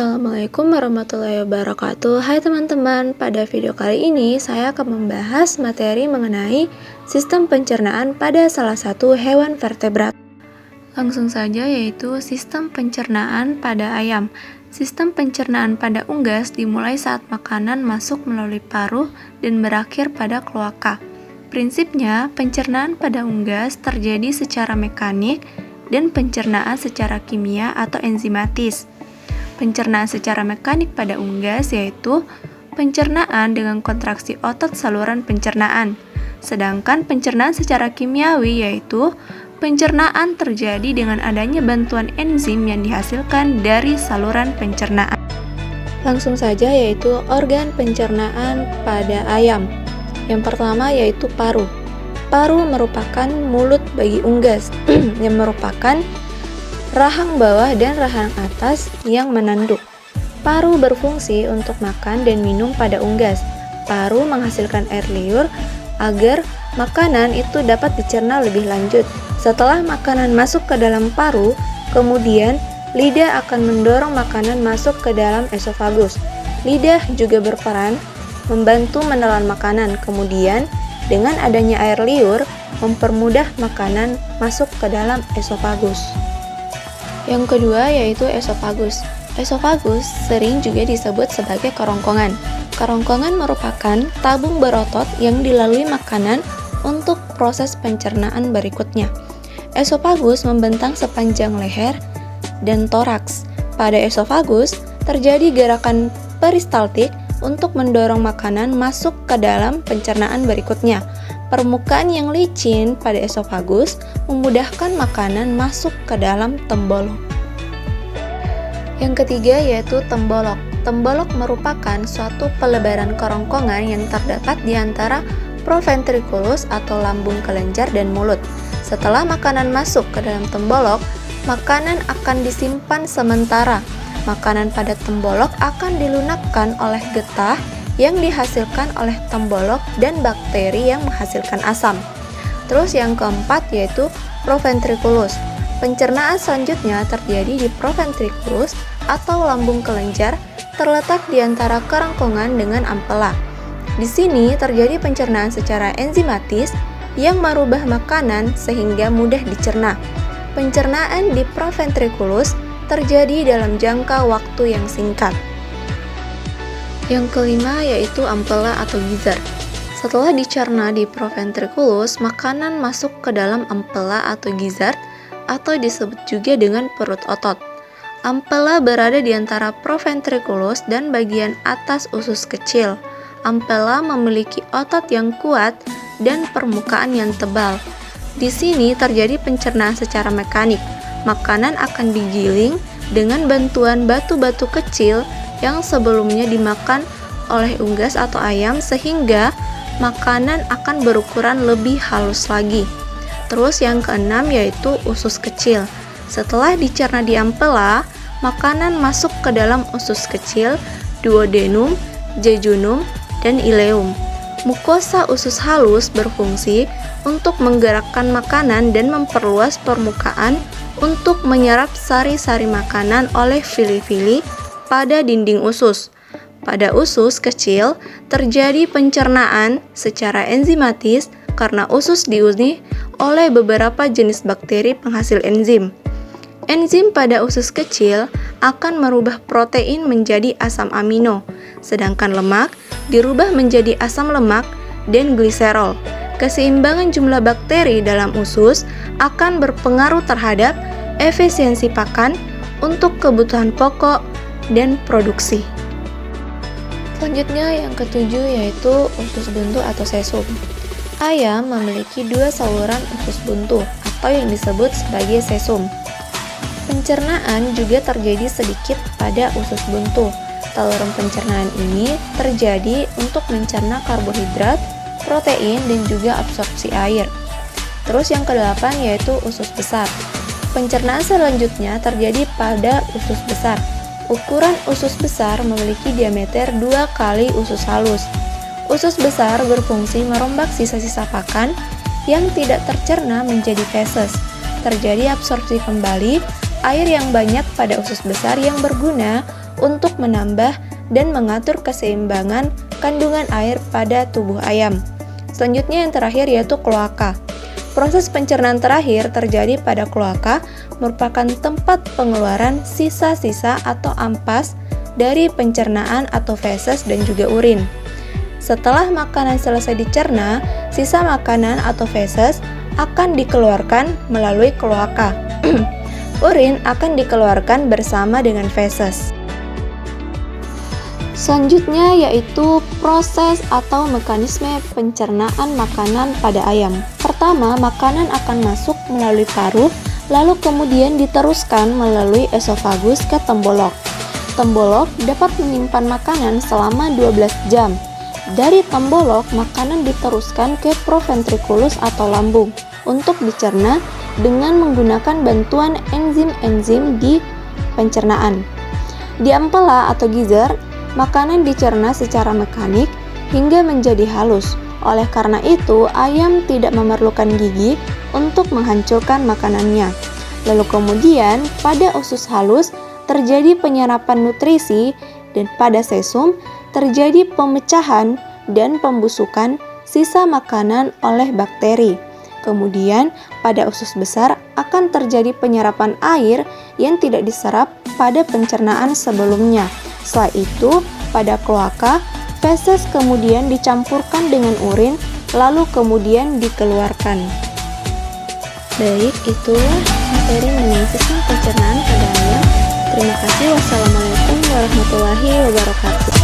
Assalamualaikum warahmatullahi wabarakatuh. Hai teman-teman, pada video kali ini saya akan membahas materi mengenai sistem pencernaan pada salah satu hewan vertebrat. Langsung saja, yaitu sistem pencernaan pada ayam. Sistem pencernaan pada unggas dimulai saat makanan masuk melalui paruh dan berakhir pada kloaka. Prinsipnya, pencernaan pada unggas terjadi secara mekanik dan pencernaan secara kimia atau enzimatis. Pencernaan secara mekanik pada unggas yaitu pencernaan dengan kontraksi otot saluran pencernaan. Sedangkan pencernaan secara kimiawi yaitu pencernaan terjadi dengan adanya bantuan enzim yang dihasilkan dari saluran pencernaan. Langsung saja, yaitu organ pencernaan pada ayam. Yang pertama yaitu paruh. Paruh merupakan mulut bagi unggas yang merupakan rahang bawah dan rahang atas yang menanduk. Paruh berfungsi untuk makan dan minum pada unggas. Paruh menghasilkan air liur agar makanan itu dapat dicerna lebih lanjut. Setelah makanan masuk ke dalam paruh, kemudian lidah akan mendorong makanan masuk ke dalam esofagus. Lidah juga berperan membantu menelan makanan, kemudian dengan adanya air liur mempermudah makanan masuk ke dalam esofagus. Yang kedua yaitu esofagus. Esofagus sering juga disebut sebagai kerongkongan. Kerongkongan merupakan tabung berotot yang dilalui makanan untuk proses pencernaan berikutnya. Esofagus membentang sepanjang leher dan toraks. Pada esofagus terjadi gerakan peristaltik untuk mendorong makanan masuk ke dalam pencernaan berikutnya. Permukaan yang licin pada esofagus memudahkan makanan masuk ke dalam tembolok. Yang ketiga yaitu tembolok. Tembolok merupakan suatu pelebaran kerongkongan yang terdapat di antara proventriculus atau lambung kelenjar dan mulut. Setelah makanan masuk ke dalam tembolok, makanan akan disimpan sementara. Makanan pada tembolok akan dilunakkan oleh getah yang dihasilkan oleh tembolok dan bakteri yang menghasilkan asam. Terus yang keempat yaitu proventriculus. Pencernaan selanjutnya terjadi di proventriculus atau lambung kelenjar, terletak di antara kerongkongan dengan ampela. Di sini terjadi pencernaan secara enzimatis yang merubah makanan sehingga mudah dicerna. Pencernaan di proventriculus terjadi dalam jangka waktu yang singkat. Yang kelima yaitu ampela atau gizzard. Setelah dicerna di proventriculus, makanan masuk ke dalam ampela atau gizzard atau disebut juga dengan perut otot. Ampela berada di antara proventriculus dan bagian atas usus kecil. Ampela memiliki otot yang kuat dan permukaan yang tebal. Di sini terjadi pencernaan secara mekanik. Makanan akan digiling dengan bantuan batu-batu kecil yang sebelumnya dimakan oleh unggas atau ayam sehingga makanan akan berukuran lebih halus lagi. Terus yang keenam yaitu usus kecil. Setelah dicerna di ampela, makanan masuk ke dalam usus kecil, duodenum, jejunum, dan ileum. Mukosa usus halus berfungsi untuk menggerakkan makanan dan memperluas permukaan untuk menyerap sari-sari makanan oleh fili-fili pada dinding usus. Pada usus kecil, terjadi pencernaan secara enzimatis karena usus diuni oleh beberapa jenis bakteri penghasil enzim. Enzim pada usus kecil akan merubah protein menjadi asam amino, sedangkan lemak dirubah menjadi asam lemak dan gliserol. Keseimbangan jumlah bakteri dalam usus akan berpengaruh terhadap efisiensi pakan untuk kebutuhan pokok dan produksi. Selanjutnya yang ketujuh yaitu usus buntu atau sesum. Ayam memiliki dua saluran usus buntu atau yang disebut sebagai sesum. Pencernaan juga terjadi sedikit pada usus buntu. Saluran pencernaan ini terjadi untuk mencerna karbohidrat, protein, dan juga absorpsi air. Terus yang kedelapan yaitu usus besar. Pencernaan selanjutnya terjadi pada usus besar. Ukuran usus besar memiliki diameter 2 kali usus halus. Usus besar berfungsi merombak sisa-sisa pakan yang tidak tercerna menjadi feses. Terjadi absorpsi kembali air yang banyak pada usus besar yang berguna untuk menambah dan mengatur keseimbangan kandungan air pada tubuh ayam. Selanjutnya yang terakhir yaitu kloaka. Proses pencernaan terakhir terjadi pada kloaka, merupakan tempat pengeluaran sisa-sisa atau ampas dari pencernaan atau feses dan juga urin. Setelah makanan selesai dicerna, sisa makanan atau feses akan dikeluarkan melalui kloaka. Urin akan dikeluarkan bersama dengan feses. Selanjutnya yaitu proses atau mekanisme pencernaan makanan pada ayam. Pertama, makanan akan masuk melalui paruh, lalu kemudian diteruskan melalui esofagus ke tembolok. Tembolok dapat menyimpan makanan selama 12 jam. Dari tembolok, makanan diteruskan ke proventriculus atau lambung untuk dicerna dengan menggunakan bantuan enzim-enzim di pencernaan. Di ampela atau gizzard, makanan dicerna secara mekanik hingga menjadi halus. Oleh karena itu, ayam tidak memerlukan gigi untuk menghancurkan makanannya. Lalu kemudian, pada usus halus terjadi penyerapan nutrisi dan pada sesum terjadi pemecahan dan pembusukan sisa makanan oleh bakteri. Kemudian, pada usus besar akan terjadi penyerapan air yang tidak diserap pada pencernaan sebelumnya. Setelah itu, pada kloaka, feses kemudian dicampurkan dengan urin, lalu kemudian dikeluarkan. Baik, itulah materi mengenai sistem pencernaan pada ayam. Terima kasih. Wassalamualaikum warahmatullahi wabarakatuh.